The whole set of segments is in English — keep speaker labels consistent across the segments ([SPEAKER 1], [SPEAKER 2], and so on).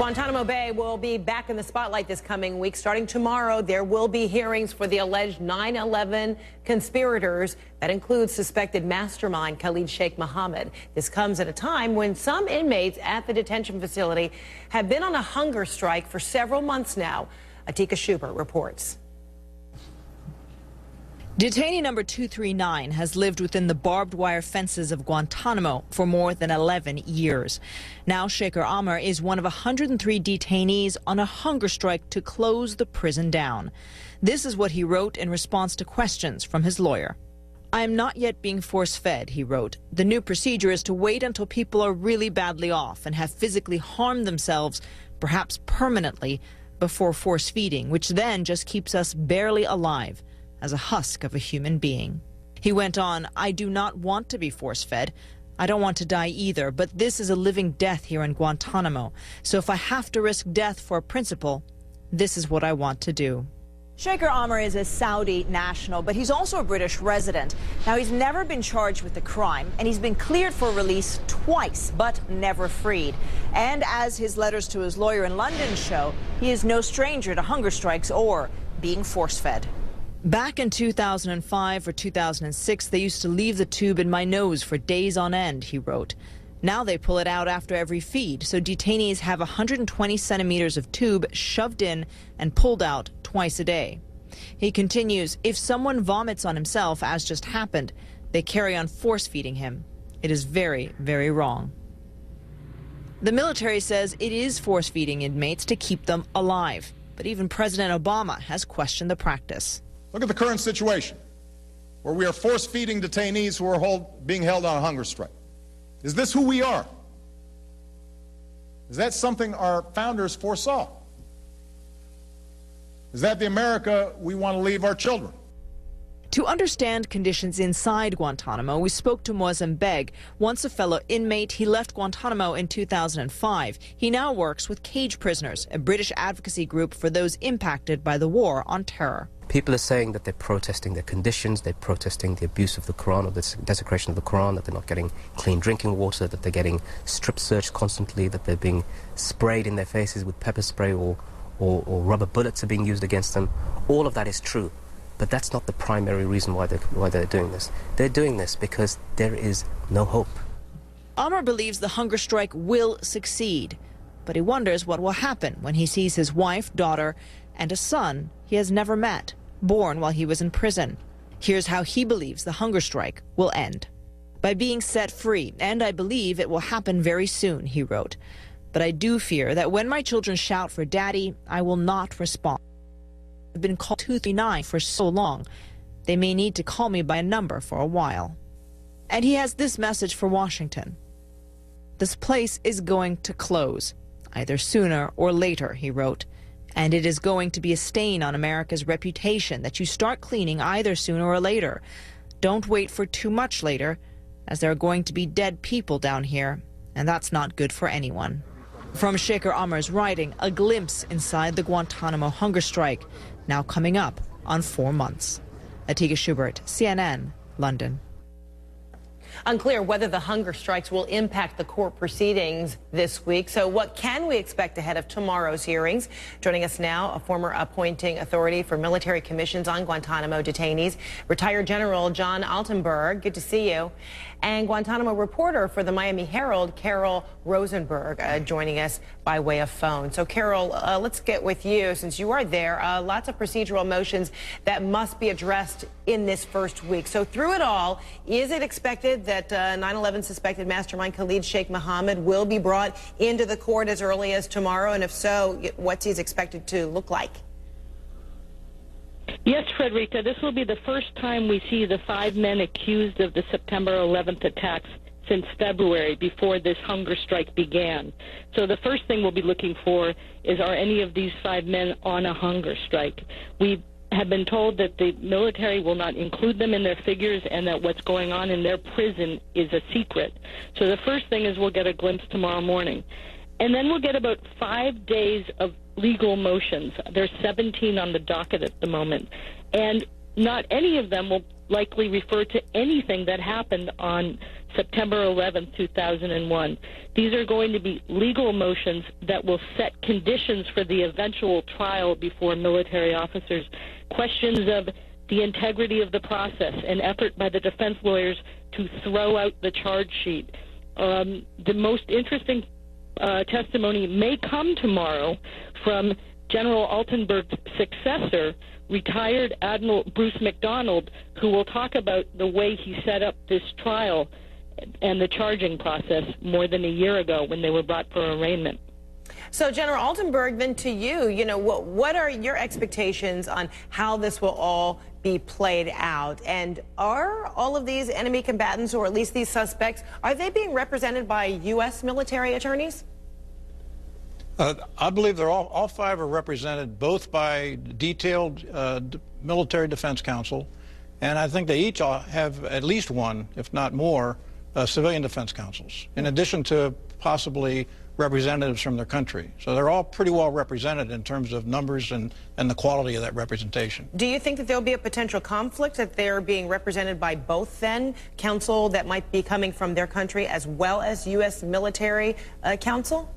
[SPEAKER 1] Guantanamo Bay will be back in the spotlight this coming week. Starting tomorrow, there will be hearings for the alleged 9/11 conspirators. That includes suspected mastermind Khalid Sheikh Mohammed. This comes at a time when some inmates at the detention facility have been on a hunger strike for several months now. Atika Schubert reports.
[SPEAKER 2] Detainee number 239 has lived within the barbed wire fences of Guantanamo for more than 11 years. Now Shaker Amr is one of 103 detainees on a hunger strike to close the prison down. This is what he wrote in response to questions from his lawyer. "I am not yet being force-fed," he wrote. "The new procedure is to wait until people are really badly off and have physically harmed themselves, perhaps permanently, before force-feeding, which then just keeps us barely alive, as a husk of a human being." He went on, "I do not want to be force-fed. I don't want to die either, but this is a living death here in Guantanamo. So if I have to risk death for a principle, this is what I want to do." Shaker Amr is a Saudi national, but he's also a British resident. Now, he's never been charged with the crime, and he's been cleared for release twice, but never freed. And as his letters to his lawyer in London show, he is no stranger to hunger strikes or being force-fed. Back in 2005 or 2006, they used to leave the tube in my nose for days on end, he wrote. Now they pull it out after every feed, so detainees have 120 centimeters of tube shoved in and pulled out twice a day. He continues, "If someone vomits on himself, as just happened, they carry on force-feeding him. It is very, very wrong." The military says it is force-feeding inmates to keep them alive, but even President Obama has questioned the practice.
[SPEAKER 3] Look at the current situation, where we are force-feeding detainees who are being held on a hunger strike. Is this who we are? Is that something our founders foresaw? Is that the America we want to leave our children?
[SPEAKER 2] To understand conditions inside Guantanamo, we spoke to Muazzam Beg, once a fellow inmate. He left Guantanamo in 2005. He now works with Cage Prisoners, a British advocacy group for those impacted by the war on terror.
[SPEAKER 4] People are saying that they're protesting their conditions, they're protesting the abuse of the Quran or the desecration of the Quran, that they're not getting clean drinking water, that they're getting strip searched constantly, that they're being sprayed in their faces with pepper spray or rubber bullets are being used against them. All of that is true, but that's not the primary reason why they're doing this. They're doing this because there is no hope.
[SPEAKER 2] Amr believes the hunger strike will succeed, but he wonders what will happen when he sees his wife, daughter, and a son he has never met, born while he was in prison. Here's how he believes the hunger strike will end. "By being set free, and I believe it will happen very soon," he wrote. "But I do fear that when my children shout for daddy, I will not respond. I've been called 239 for so long. They may need to call me by a number for a while." And he has this message for Washington. "This place is going to close, either sooner or later," he wrote. "And it is going to be a stain on America's reputation that you start cleaning either sooner or later. Don't wait for too much later, as there are going to be dead people down here, and that's not good for anyone." From Shaker Amr's writing, a glimpse inside the Guantanamo hunger strike, now coming up on 4 months. Atika Schubert, CNN, London.
[SPEAKER 1] Unclear whether the hunger strikes will impact the court proceedings this week. So what can we expect ahead of tomorrow's hearings? Joining us now, a former appointing authority for military commissions on Guantanamo detainees, retired General John Altenberg. Good to see you. And Guantanamo reporter for the Miami Herald, Carol Rosenberg, joining us by way of phone. So, Carol, let's get with you since you are there. Lots of procedural motions that must be addressed in this first week. So through it all, is it expected that 9/11 suspected mastermind Khalid Sheikh Mohammed will be brought into the court as early as tomorrow? And if so, what's he expected to look like?
[SPEAKER 5] Yes, Frederica, this will be the first time we see the 5 men accused of the September 11th attacks since February, before this hunger strike began. So the first thing we'll be looking for is, are any of these 5 men on a hunger strike? We have been told that the military will not include them in their figures and that what's going on in their prison is a secret. So the first thing is we'll get a glimpse tomorrow morning. And then we'll get about 5 days of legal motions. There's 17 on the docket at the moment. And not any of them will likely refer to anything that happened on September 11, 2001. These are going to be legal motions that will set conditions for the eventual trial before military officers. Questions of the integrity of the process, an effort by the defense lawyers to throw out the charge sheet. The most interesting testimony may come tomorrow from General Altenberg's successor, retired Admiral Bruce McDonald, who will talk about the way he set up this trial and the charging process more than a year ago when they were brought for arraignment.
[SPEAKER 1] So, General Altenberg, then to you, what are your expectations on how this will all be played out? And are all of these enemy combatants, or at least these suspects, are they being represented by U.S. military attorneys?
[SPEAKER 6] I believe they're all five are represented both by detailed military defense counsel, and I think they each have at least one, if not more, civilian defense counsels, in addition to possibly representatives from their country. So they're all pretty well represented in terms of numbers and the quality of that representation.
[SPEAKER 1] Do you think that there'll be a potential conflict, that they're being represented by both then counsel that might be coming from their country as well as U.S. military counsel?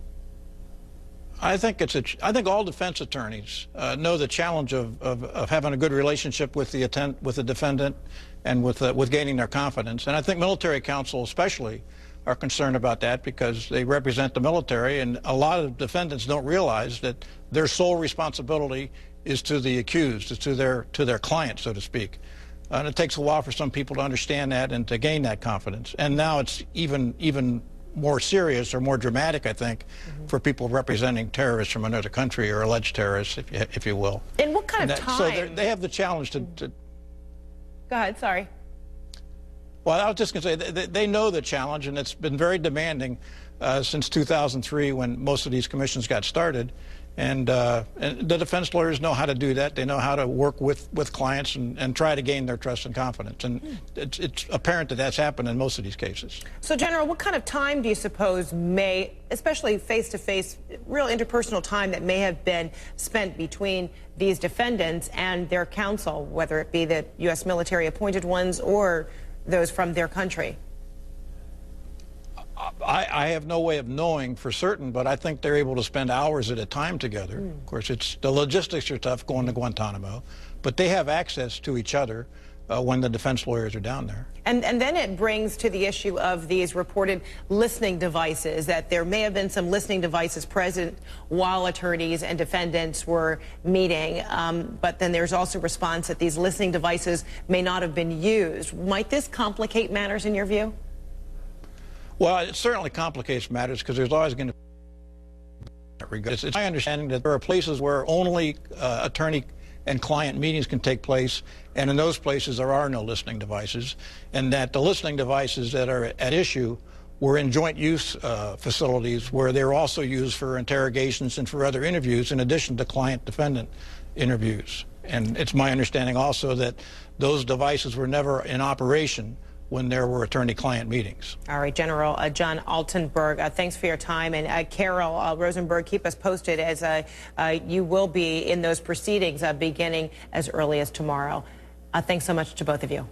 [SPEAKER 6] I think all defense attorneys know the challenge of having a good relationship with the defendant and with gaining their confidence. And I think military counsel especially are concerned about that because they represent the military, and a lot of defendants don't realize that their sole responsibility is to the accused, is to their client, so to speak. And it takes a while for some people to understand that and to gain that confidence. And now it's even more serious or more dramatic, I think, for people representing terrorists from another country or alleged terrorists, if you will.
[SPEAKER 1] And what kind of time?
[SPEAKER 6] So they have the challenge to...
[SPEAKER 1] Go ahead, sorry.
[SPEAKER 6] Well, I was just going to say, they know the challenge, and it's been very demanding since 2003 when most of these commissions got started. And the defense lawyers know how to do that. They know how to work with clients and try to gain their trust and confidence. And it's apparent that that's happened in most of these cases.
[SPEAKER 1] So, General, what kind of time do you suppose may, especially face-to-face, real interpersonal time that may have been spent between these defendants and their counsel, whether it be the U.S. military appointed ones or those from their country?
[SPEAKER 6] I have no way of knowing for certain, but I think they're able to spend hours at a time together. Of course, the logistics are tough going to Guantanamo, but they have access to each other when the defense lawyers are down there.
[SPEAKER 1] And then it brings to the issue of these reported listening devices, that there may have been some listening devices present while attorneys and defendants were meeting, but then there's also response that these listening devices may not have been used. Might this complicate matters in your view?
[SPEAKER 6] Well, it certainly complicates matters because there's always going to be... It's my understanding that there are places where only attorney and client meetings can take place, and in those places there are no listening devices, and that the listening devices that are at issue were in joint use facilities where they're also used for interrogations and for other interviews in addition to client-defendant interviews. And it's my understanding also that those devices were never in operation when there were attorney-client meetings.
[SPEAKER 1] All right, General John Altenberg, thanks for your time. And Carol Rosenberg, keep us posted as you will be in those proceedings beginning as early as tomorrow. Thanks so much to both of you.